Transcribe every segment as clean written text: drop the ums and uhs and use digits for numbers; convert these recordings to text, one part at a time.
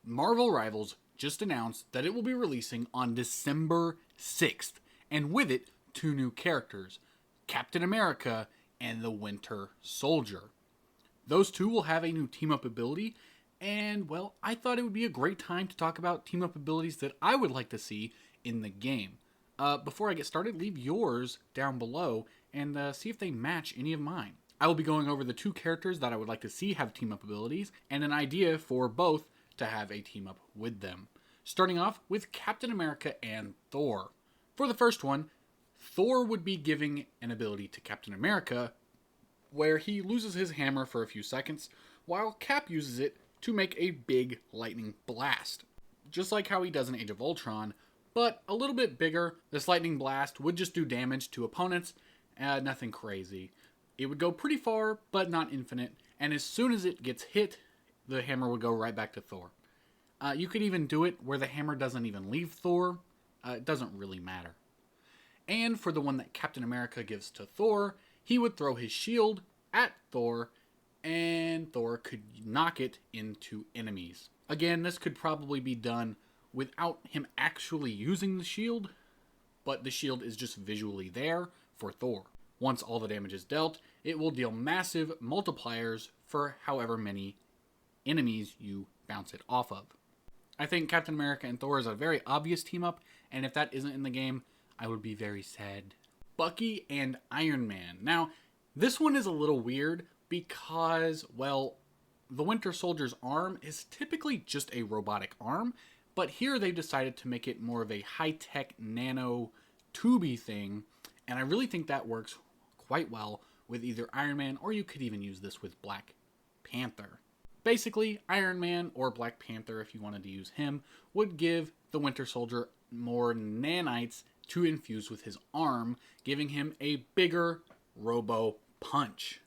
Marvel Rivals just announced that it will be releasing on December 6th, and with it, two new characters, Captain America and the Winter Soldier. Those two will have a new team-up ability, and, well, I thought it would be a great time to talk about team-up abilities that I would like to see in the game. Before I get started, leave yours down below and see if they match any of mine. I will be going over the two characters that I would like to see have team-up abilities, and an idea for both to have a team-up with them. Starting off with Captain America and Thor. For the first one, Thor would be giving an ability to Captain America where he loses his hammer for a few seconds, while Cap uses it to make a big lightning blast. Just like how he does in Age of Ultron, but a little bit bigger. This lightning blast would just do damage to opponents, nothing crazy. It would go pretty far, but not infinite, and as soon as it gets hit, the hammer would go right back to Thor. You could even do it where the hammer doesn't even leave Thor. It doesn't really matter. And for the one that Captain America gives to Thor, he would throw his shield at Thor, and Thor could knock it into enemies. Again, this could probably be done without him actually using the shield, but the shield is just visually there for Thor. Once all the damage is dealt, it will deal massive multipliers for however many enemies you bounce it off of. I think Captain America and Thor is a very obvious team up, and if that isn't in the game, I would be very sad. Bucky and Iron Man. Now, this one is a little weird because, well, the Winter Soldier's arm is typically just a robotic arm, but here they've decided to make it more of a high-tech nano tubey thing, and I really think that works quite well with either Iron Man, or you could even use this with Black Panther. Basically, Iron Man, or Black Panther if you wanted to use him, would give the Winter Soldier more nanites to infuse with his arm, giving him a bigger robo punch.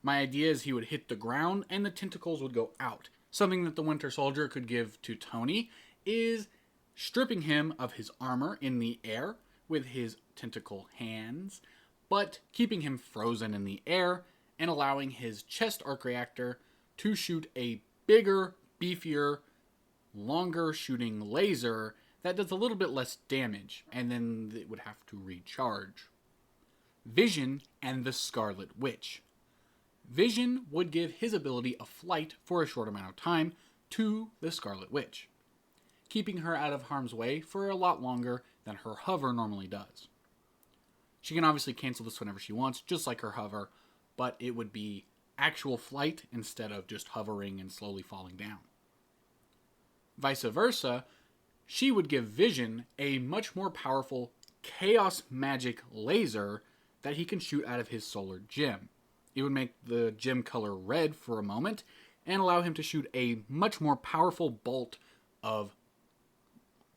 My idea is he would hit the ground and the tentacles would go out. Something that the Winter Soldier could give to Tony is stripping him of his armor in the air with his tentacle hands, but keeping him frozen in the air and allowing his chest arc reactor to shoot a bigger, beefier, longer shooting laser that does a little bit less damage, and then it would have to recharge. Vision and the Scarlet Witch. Vision would give his ability a flight for a short amount of time to the Scarlet Witch, keeping her out of harm's way for a lot longer than her hover normally does. She can obviously cancel this whenever she wants, just like her hover, but it would be actual flight instead of just hovering and slowly falling down. Vice versa, she would give Vision a much more powerful chaos magic laser that he can shoot out of his solar gem. It would make the gem color red for a moment and allow him to shoot a much more powerful bolt of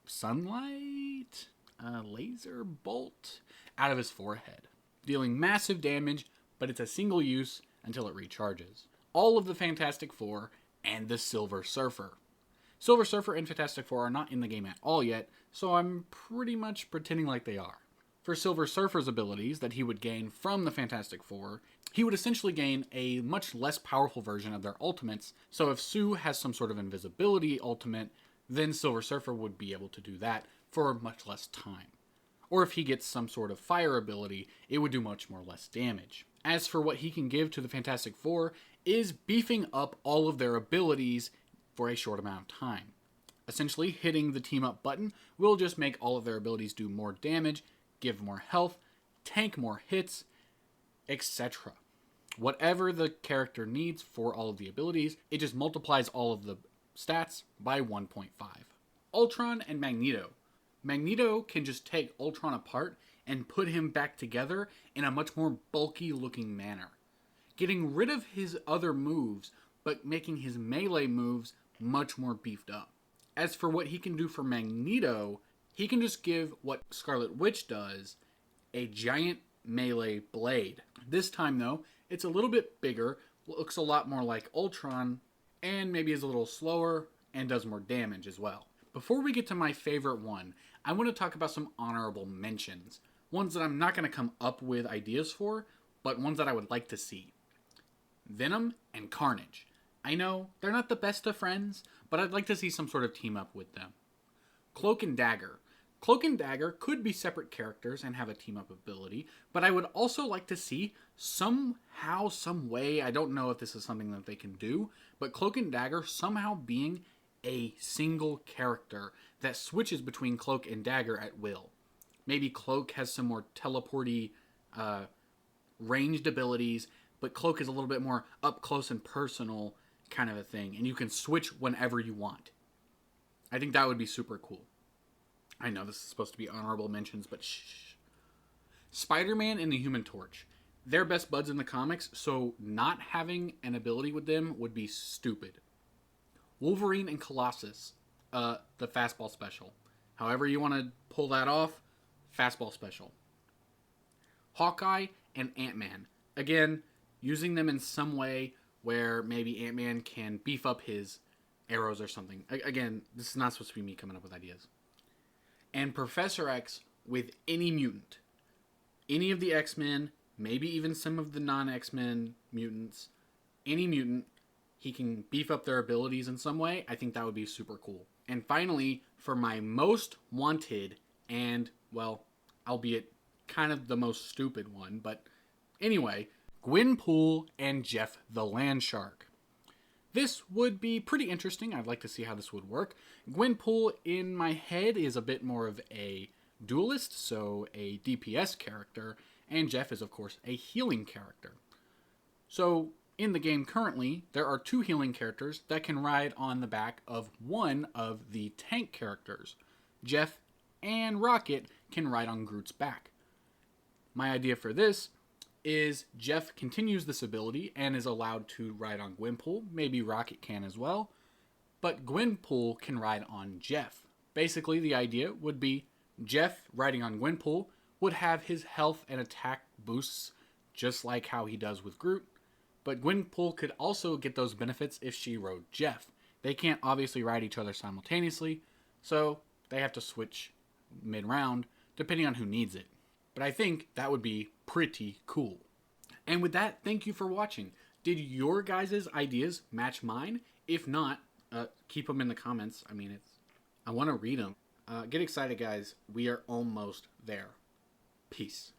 sunlight, a laser bolt, out of his forehead, dealing massive damage, but it's a single use until it recharges. All of the Fantastic Four and the Silver Surfer. Silver Surfer and Fantastic Four are not in the game at all yet, so I'm pretty much pretending like they are. For Silver Surfer's abilities that he would gain from the Fantastic Four, he would essentially gain a much less powerful version of their ultimates, so if Sue has some sort of invisibility ultimate, then Silver Surfer would be able to do that for much less time. Or if he gets some sort of fire ability, it would do much more less damage. As for what he can give to the Fantastic Four, is beefing up all of their abilities for a short amount of time. Essentially, hitting the team up button will just make all of their abilities do more damage, give more health, tank more hits, etc. Whatever the character needs for all of the abilities, it just multiplies all of the stats by 1.5. Ultron and Magneto. Magneto can just take Ultron apart and put him back together in a much more bulky looking manner, getting rid of his other moves, but making his melee moves much more beefed up. As for what he can do for Magneto, he can just give what Scarlet Witch does, a giant melee blade. This time though, it's a little bit bigger, looks a lot more like Ultron, and maybe is a little slower and does more damage as well. Before we get to my favorite one, I want to talk about some honorable mentions. Ones that I'm not going to come up with ideas for, but ones that I would like to see. Venom and Carnage. I know they're not the best of friends, but I'd like to see some sort of team up with them. Cloak and Dagger. Cloak and Dagger could be separate characters and have a team up ability, but I would also like to see somehow, some way, I don't know if this is something that they can do, but Cloak and Dagger somehow being a single character that switches between Cloak and Dagger at will. Maybe Cloak has some more teleporty, ranged abilities, but Cloak is a little bit more up close and personal kind of a thing, and you can switch whenever you want. I think that would be super cool. I know this is supposed to be honorable mentions, but shh. Spider-Man and the Human Torch. They're best buds in the comics, so not having an ability with them would be stupid. Wolverine and Colossus, the fastball special. However you want to pull that off, fastball special. Hawkeye and Ant-Man. Again, using them in some way where maybe Ant-Man can beef up his arrows or something. Again, this is not supposed to be me coming up with ideas. And Professor X with any mutant. Any of the X-Men, maybe even some of the non-X-Men mutants. Any mutant, he can beef up their abilities in some way. I think that would be super cool. And finally, for my most wanted and, well, albeit kind of the most stupid one, but anyway, Gwenpool and Jeff the Landshark. This would be pretty interesting. I'd like to see how this would work. Gwenpool, in my head, is a bit more of a duelist, so a DPS character, and Jeff is, of course, a healing character. So, in the game currently, there are 2 healing characters that can ride on the back of one of the tank characters. Jeff and Rocket can ride on Groot's back. My idea for this is Jeff continues this ability and is allowed to ride on Gwenpool. Maybe Rocket can as well. But Gwenpool can ride on Jeff. Basically, the idea would be Jeff riding on Gwenpool would have his health and attack boosts just like how he does with Groot. But Gwenpool could also get those benefits if she rode Jeff. They can't obviously ride each other simultaneously, so they have to switch mid-round depending on who needs it. But I think that would be pretty cool. And with that, thank you for watching. Did your guys' ideas match mine? If not, keep them in the comments. I want to read them. Get excited, guys. We are almost there. Peace.